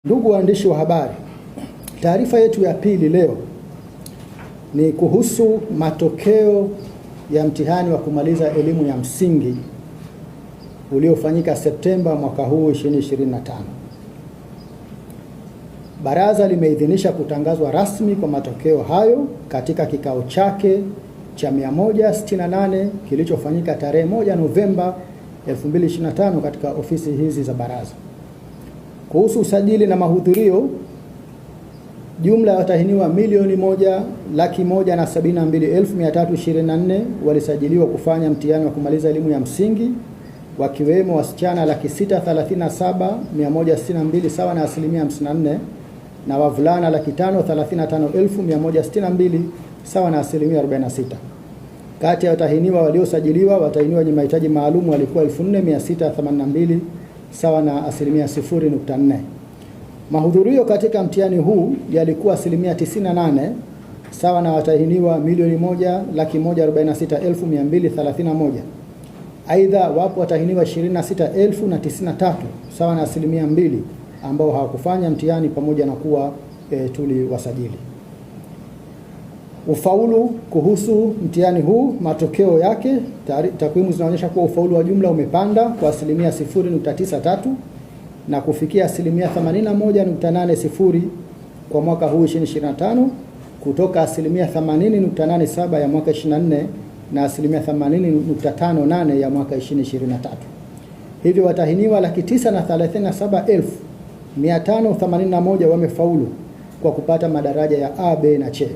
Ndugu waandishi wa habari, taarifa yetu ya pili leo ni kuhusu matokeo ya mtihani wa kumaliza elimu ya msingi uliofanyika Septemba mwaka huu 2025. Baraza limeidhinisha kutangazwa rasmi kwa matokeo hayo katika kikao chake cha 168 kilichofanyika tarehe 1 Novemba 2025 katika ofisi hizi za baraza. Kuhusu usajili na mahudhurio, jumla ya watahiniwa 1,172,324 walisajiliwa kufanya mtihani wa kumaliza elimu ya msingi, wakiwemo wasichana 637,162 sawa na 54%, na wavulana 535,162 sawa na 46%. Kati ya watahiniwa waliosajiliwa, watahiniwa wenye mahitaji maalum walikuwa 4,682 sawa na 0.4%. Mahudhurio katika mtihani huu yalikuwa 98% sawa na watahiniwa 1,146,231. Aidha, wapo watahiniwa 26,093 sawa na 2% ambao hawakufanya mtihani pamoja na kuwa tuliwasajili. Ufaulu kuhusu mtihani huu, matokeo yake, takwimu zinaonyesha kuwa ufaulu wa jumla umepanda kwa 0.93 na kufikia 81.80 kwa mwaka huu 2025 kutoka 80.87 ya mwaka 24 na 80.58 ya mwaka 2023. Hivyo watahiniwa 937,581 wamefaulu kwa kupata madaraja ya A, B na C.